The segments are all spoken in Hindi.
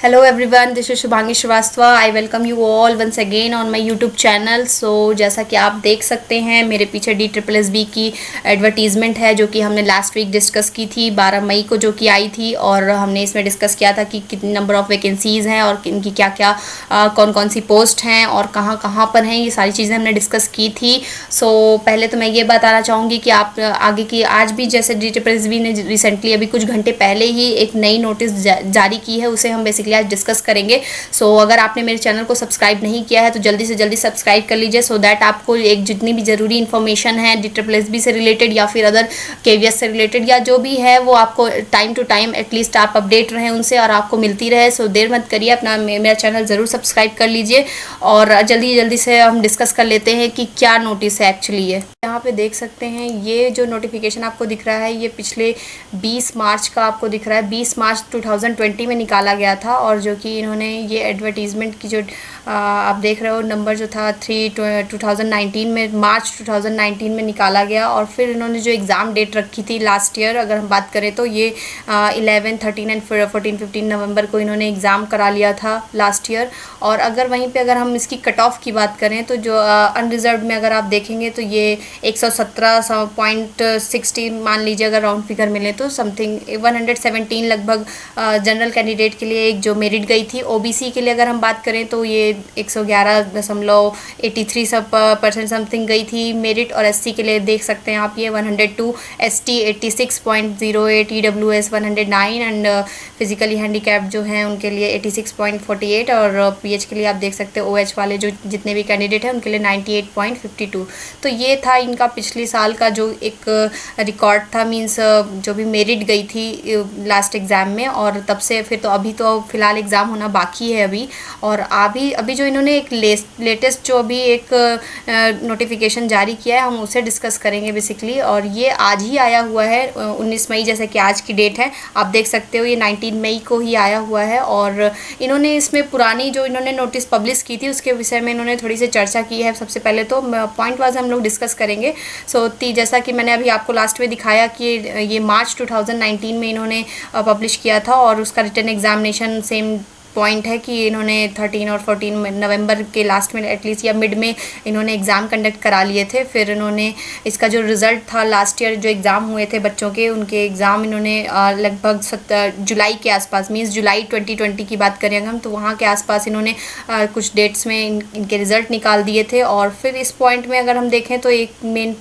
Hello everyone, this is Shubhangi Srivastava. I welcome you all once again on my YouTube channel. So जैसा कि आप देख सकते हैं मेरे पीछे DSSB की एडवर्टीज़मेंट है जो कि हमने लास्ट वीक डिस्कस की थी 12 मई को, जो कि आई थी। और हमने इसमें डिस्कस किया था कि कितनी नंबर ऑफ़ वैकेंसीज़ हैं और इनकी क्या क्या कौन कौन सी पोस्ट हैं और कहाँ कहाँ पर हैं, ये सारी चीज़ें हमने डिस्कस की थी। सो पहले तो मैं ये बताना चाहूँगी कि आप आगे की आज भी जैसे DSSB ने रिसेंटली अभी कुछ घंटे पहले ही एक नई नोटिस जारी की है, उसे हम बेसिकली आज डिस्कस करेंगे। सो अगर आपने मेरे चैनल को सब्सक्राइब नहीं किया है तो जल्दी से जल्दी सब्सक्राइब कर लीजिए, सो दैट आपको एक जितनी भी ज़रूरी इन्फॉर्मेशन है DSSB से रिलेटेड या फिर अदर KVS से रिलेटेड या जो भी है वो आपको टाइम टू टाइम एटलीस्ट आप अपडेट रहें उनसे और आपको मिलती रहे। सो देर मत करिए, अपना मेरा चैनल ज़रूर सब्सक्राइब कर लीजिए और जल्दी जल्दी से हम डिस्कस कर लेते हैं कि क्या नोटिस है एक्चुअली। ये यहाँ पे देख सकते हैं, ये जो नोटिफिकेशन आपको दिख रहा है ये पिछले 20 मार्च का आपको दिख रहा है। 20 मार्च 2020 में निकाला गया था और जो कि इन्होंने ये एडवर्टीज़मेंट की जो आप देख रहे हो नंबर जो था 2019 में, मार्च 2019 में निकाला गया। और फिर इन्होंने जो एग्ज़ाम डेट रखी थी लास्ट ईयर अगर हम बात करें तो ये 11, 13 एंड 14, 15 नवंबर को इन्होंने एग्ज़ाम करा लिया था लास्ट ईयर। और अगर वहीं पे अगर हम इसकी कट ऑफ की बात करें तो जो अनरिजर्व में अगर आप देखेंगे तो ये 117.60 मान लीजिए अगर राउंड फिगर मिले तो समथिंग 117 लगभग जनरल कैंडिडेट के लिए एक जो मेरिट गई थी। OBC के लिए अगर हम बात करें तो ये 111.83% समथिंग गई थी मेरिट। और SC के लिए देख सकते हैं आप ये 102, ST 86.08, EWS 109 and physically handicapped जो हैं उनके लिए 86.48 और PH के लिए आप देख सकते हैं OH वाले जो जितने भी कैंडिडेट हैं उनके लिए 98.52। तो ये था इनका पिछले साल का जो एक रिकॉर्ड था, मींस जो भी मेरिट गई थी लास्ट एग्ज़ाम में। और तब से फिर तो अभी तो फ़िलहाल एग्ज़ाम होना बाकी है अभी। और अभी जो इन्होंने एक लेटेस्ट जो अभी एक नोटिफिकेशन जारी किया है हम उसे डिस्कस करेंगे बेसिकली। और ये आज ही आया हुआ है 19 मई, जैसे कि आज की डेट है आप देख सकते हो, ये 19 मई को ही आया हुआ है। और इन्होंने इसमें पुरानी जो इन्होंने नोटिस पब्लिश की थी उसके विषय में इन्होंने थोड़ी सी चर्चा की है। सबसे पहले तो पॉइंट वाइज हम लोग डिस्कस करेंगे। सो जैसा कि मैंने अभी आपको लास्ट में दिखाया कि ये मार्च 2019 में इन्होंने पब्लिश किया था और उसका रिटन एग्जामिनेशन सेम पॉइंट है कि इन्होंने 13 और 14 नवंबर के लास्ट में एटलीस्ट या मिड में इन्होंने एग्ज़ाम कंडक्ट करा लिए थे। फिर इन्होंने इसका जो रिज़ल्ट था लास्ट ईयर जो एग्ज़ाम हुए थे बच्चों के, उनके एग्ज़ाम इन्होंने लगभग जुलाई के आसपास, मीन्स जुलाई 2020 की बात करें हम तो वहाँ के आसपास इन्होंने कुछ डेट्स में इनके रिज़ल्ट निकाल दिए थे। और फिर इस पॉइंट में अगर हम देखें तो एक मेन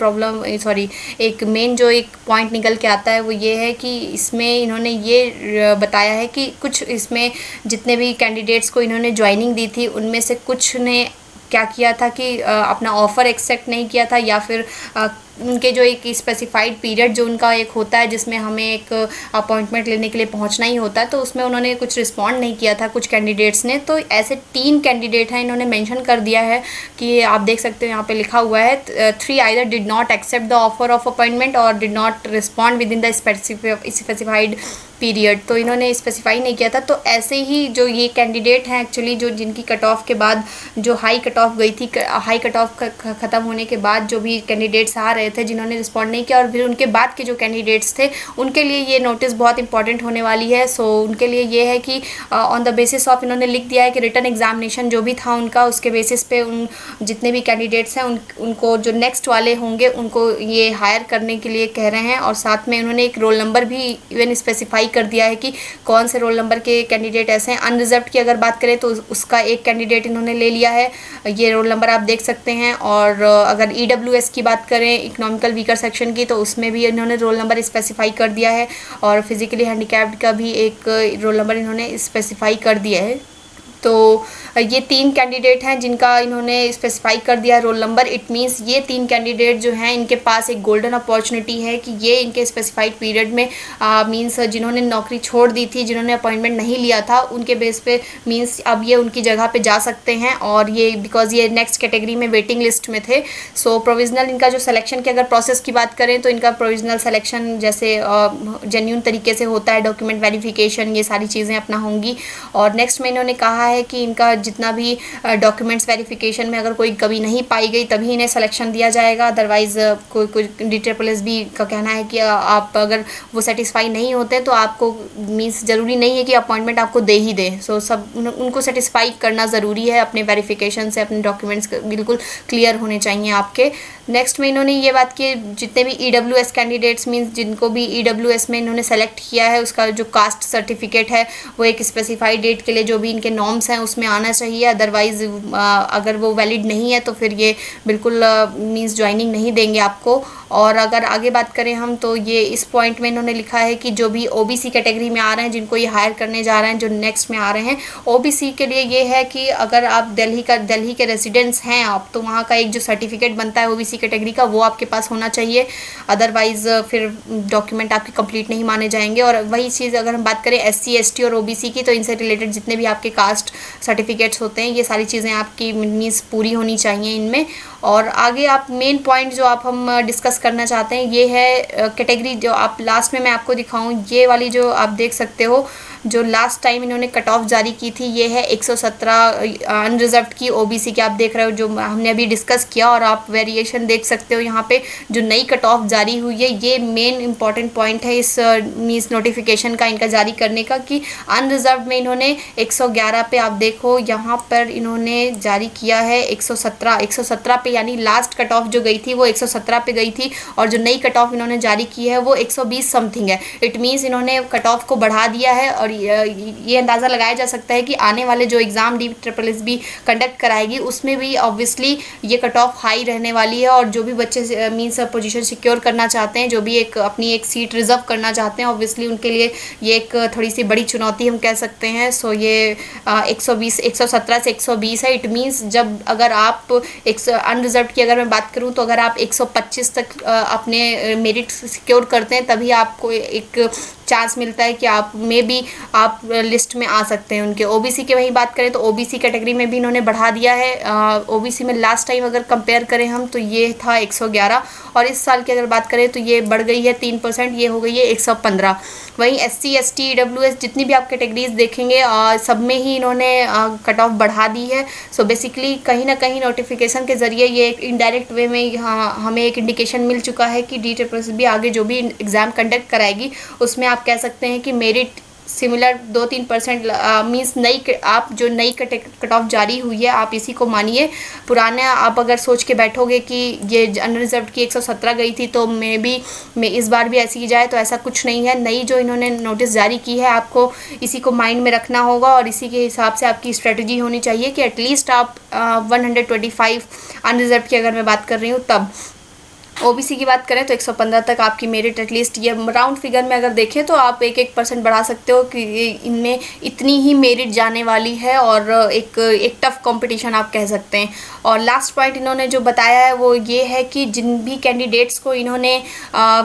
जो एक पॉइंट निकल के आता है वो ये है कि इसमें इन्होंने ये बताया है कि कुछ इसमें जितने भी कैंडिडेट्स को इन्होंने ज्वाइनिंग दी थी उनमें से कुछ ने क्या किया था कि अपना ऑफ़र एक्सेप्ट नहीं किया था या फिर उनके जो एक स्पेसिफाइड पीरियड जो उनका एक होता है जिसमें हमें एक अपॉइंटमेंट लेने के लिए पहुंचना ही होता है तो उसमें उन्होंने कुछ रिस्पॉन्ड नहीं किया था कुछ कैंडिडेट्स ने। तो ऐसे 3 कैंडिडेट हैं, इन्होंने मेंशन कर दिया है कि आप देख सकते हो यहाँ पे लिखा हुआ है 3 either did not accept the offer of appointment और did not respond within the specified period. तो इन्होंने स्पेसिफाई नहीं किया था। तो ऐसे ही जो ये कैंडिडेट हैं एक्चुअली जो जिनकी कट ऑफ के बाद जो हाई कट ऑफ गई थी, हाई कट ऑफ ख़त्म होने के बाद जो भी कैंडिडेट्स आ रहे थे जिन्होंने रिस्पॉन्ड नहीं किया और फिर उनके बाद के जो कैंडिडेट्स थे उनके लिए ये नोटिस बहुत इंपॉर्टेंट होने वाली है। सो उनके लिए ये है कि ऑन द बेसिस ऑफ इन्होंने लिख दिया है कि रिटन एग्जामिनेशन जो भी था उनका उसके बेसिस पे उन जितने भी कैंडिडेट्स हैं उनको जो नेक्स्ट वाले होंगे उनको ये हायर करने के लिए कह रहे हैं। और साथ में उन्होंने एक रोल नंबर भी इवन स्पेसिफाई कर दिया है कि कौन से रोल नंबर के कैंडिडेट ऐसे हैं। अनरिजर्व की अगर बात करें तो उसका एक कैंडिडेट इन्होंने ले लिया है, ये रोल नंबर आप देख सकते हैं। और अगर EWS की बात करें इकोनॉमिकल वीकर सेक्शन की तो उसमें भी इन्होंने रोल नंबर स्पेसिफाई कर दिया है और फिजिकली हैंडीकैप्ड का भी एक रोल नंबर इन्होंने स्पेसिफाई कर दिया है। तो ये 3 कैंडिडेट हैं जिनका इन्होंने स्पेसिफाई कर दिया रोल नंबर। इट मीन्स ये 3 कैंडिडेट जो हैं इनके पास एक गोल्डन अपॉर्चुनिटी है कि ये इनके स्पेसिफाइड पीरियड में मीन्स जिन्होंने नौकरी छोड़ दी थी, जिन्होंने अपॉइंटमेंट नहीं लिया था, उनके बेस पे मीन्स अब ये उनकी जगह पे जा सकते हैं। और ये बिकॉज ये नेक्स्ट कैटेगरी में वेटिंग लिस्ट में थे। सो प्रोविजनल इनका जो सिलेक्शन की अगर प्रोसेस की बात करें तो इनका प्रोविजनल सिलेक्शन जैसे जेन्यून तरीके से होता है, डॉक्यूमेंट वेरिफिकेशन ये सारी चीज़ें अपना होंगी। और नेक्स्ट में इन्होंने कहा है कि इनका जितना भी डॉक्यूमेंट्स वेरिफिकेशन में अगर कोई कमी नहीं पाई गई तभी इन्हें सिलेक्शन दिया जाएगा, अदरवाइज़ कोई DSSS का कहना है कि आप अगर वो सेटिस्फाई नहीं होते तो आपको मीन्स ज़रूरी नहीं है कि अपॉइंटमेंट आपको दे ही दे। सो सब उनको सेटिस्फाई करना ज़रूरी है, अपने वेरिफिकेशन से अपने डॉक्यूमेंट्स बिल्कुल क्लियर होने चाहिए आपके। नेक्स्ट में इन्होंने ये बात की जितने भी EWS कैंडिडेट्स मीन्स जिनको भी EWS में इन्होंने सेलेक्ट किया है उसका जो कास्ट सर्टिफिकेट है वो एक स्पेसिफाइड डेट के लिए जो भी इनके नॉर्म्स हैं उसमें आना चाहिए, अदरवाइज़ अगर वो वैलिड नहीं है तो फिर ये बिल्कुल मीन्स ज्वाइनिंग नहीं देंगे आपको। और अगर आगे बात करें हम तो ये इस पॉइंट में इन्होंने लिखा है कि जो भी OBC कैटेगरी में आ रहे हैं जिनको ये हायर करने जा रहे हैं जो नेक्स्ट में आ रहे हैं OBC के लिए ये है कि अगर आप दिल्ली के रेजिडेंट्स हैं आप तो वहाँ का एक जो सर्टिफिकेट बनता है OBC कैटेगरी का वो आपके पास होना चाहिए, अदरवाइज़ फिर डॉक्यूमेंट आपके कंप्लीट नहीं माने जाएंगे। और वही चीज़ अगर हम बात करें SC ST और OBC की तो इनसे रिलेटेड जितने भी आपके कास्ट सर्टिफिकेट्स होते हैं ये सारी चीज़ें आपकी मीन्स पूरी होनी चाहिए इनमें। और आगे आप मेन पॉइंट जो आप हम डिस्कस करना चाहते हैं ये है कैटेगरी जो आप लास्ट में मैं आपको दिखाऊं, ये वाली जो आप देख सकते हो जो लास्ट टाइम इन्होंने कट ऑफ जारी की थी ये है 117 अनरिजर्व्ड की OBC की आप देख रहे हो जो हमने अभी डिस्कस किया। और आप वेरिएशन देख सकते हो यहाँ पे जो नई कट ऑफ जारी हुई है ये मेन इंपॉर्टेंट पॉइंट है इस मीन्स नोटिफिकेशन का इनका जारी करने का कि अनरिजर्व्ड में इन्होंने 111 पे आप देखो यहाँ पर इन्होंने जारी किया है 117 पे, यानी लास्ट कट ऑफ जो गई थी वो 117 पे गई थी और जो नई कट ऑफ इन्होंने जारी की है वो 120 समथिंग है। इट मीन्स इन्होंने कट ऑफ को बढ़ा दिया है और ये अंदाज़ा लगाया जा सकता है कि आने वाले जो एग्ज़ाम DSSS कंडक्ट कराएगी उसमें भी ऑब्वियसली ये कट ऑफ हाई रहने वाली है। और जो भी बच्चे मीन्स पोजीशन सिक्योर करना चाहते हैं, जो भी एक अपनी एक सीट रिजर्व करना चाहते हैं, ऑब्वियसली उनके लिए ये एक थोड़ी सी बड़ी चुनौती हम कह सकते हैं। सो ये 117 से 120 है। इट मीन्स जब अगर आप अनरिजर्व की अगर मैं बात करूँ तो अगर आप 125 तक अपने मेरिट सिक्योर करते हैं तभी आपको एक चांस मिलता है कि आप में भी आप लिस्ट में आ सकते हैं उनके। OBC की वही बात करें तो OBC कैटेगरी में भी इन्होंने बढ़ा दिया है। OBC में लास्ट टाइम अगर कंपेयर करें हम तो ये था 111 और इस साल की अगर बात करें तो ये बढ़ गई है 3%, ये हो गई है 115। वहीं SC ST EWS जितनी भी आप कैटेगरीज देखेंगे सब में ही इन्होंने कट ऑफ बढ़ा दी है। सो बेसिकली कहीं ना कहीं नोटिफिकेशन के ज़रिए ये एक इनडायरेक्ट वे में हमें एक इंडिकेशन मिल चुका है कि DSSS आगे जो भी एग्ज़ाम कंडक्ट कराएगी उसमें आप कह सकते हैं कि मेरिट सिमिलर 2-3% मीन्स आप जो नई कट ऑफ जारी हुई है आप इसी को मानिए। पुराना आप अगर सोच के बैठोगे कि ये अनरिजर्व्ड की 117 गई थी तो मैं इस बार भी ऐसी ही जाए तो ऐसा कुछ नहीं है। नई जो इन्होंने नोटिस जारी की है आपको इसी को माइंड में रखना होगा और इसी के हिसाब से आपकी स्ट्रेटजी होनी चाहिए कि एटलीस्ट आप 125 अनरिजर्व्ड की अगर मैं बात कर रही हूँ तब। OBC की बात करें तो 115 तक आपकी मेरिट एटलीस्ट ये राउंड फिगर में अगर देखें तो आप 1% बढ़ा सकते हो कि इनमें इतनी ही मेरिट जाने वाली है और एक टफ कंपटीशन आप कह सकते हैं। और लास्ट पॉइंट इन्होंने जो बताया है वो ये है कि जिन भी कैंडिडेट्स को इन्होंने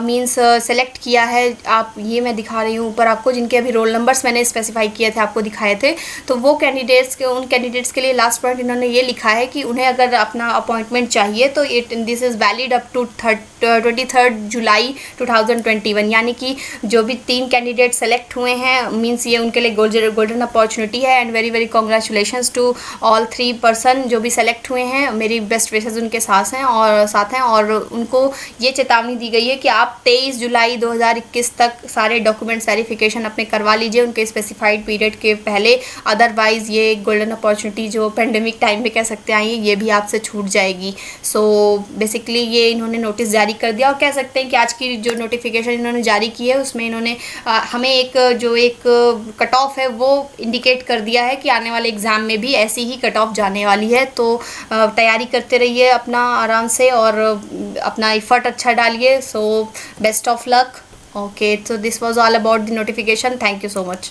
मींस सेलेक्ट किया है, आप ये मैं दिखा रही हूँ ऊपर आपको जिनके अभी रोल नंबर्स मैंने स्पेसिफाई किए थे आपको दिखाए थे, तो वो उन कैंडिडेट्स के लिए लास्ट पॉइंट इन्होंने ये लिखा है कि उन्हें अगर अपना अपॉइंटमेंट चाहिए तो this is valid up to 23 July 2021, यानी कि जो भी 3 कैंडिडेट सेलेक्ट हुए हैं मींस ये उनके लिए गोल्डन अपॉर्चुनिटी है। And very very congratulations to all 3 person जो भी सेलेक्ट हुए हैं, मेरी बेस्ट विशेज़ उनके साथ हैं और उनको ये चेतावनी दी गई है कि आप 23 जुलाई 2021 तक सारे डॉक्यूमेंट्स वेरिफिकेशन अपने करवा लीजिए उनके स्पेसिफाइड पीरियड के पहले, अदरवाइज़ ये गोल्डन अपॉर्चुनिटी जो पेंडेमिक टाइम में कह सकते हैं ये भी आपसे छूट जाएगी। सो बेसिकली ये इन्होंने नोटिस जारी कर दिया और कह सकते हैं कि आज की जो नोटिफिकेशन इन्होंने जारी की है उसमें इन्होंने हमें एक कट ऑफ है वो इंडिकेट कर दिया है कि आने वाले एग्ज़ाम में भी ऐसी ही कट ऑफ जाने वाली है। तो तैयारी करते रहिए अपना आराम से और अपना एफर्ट अच्छा डालिए। So best of luck. Okay, so this was all about the notification. Thank you so much.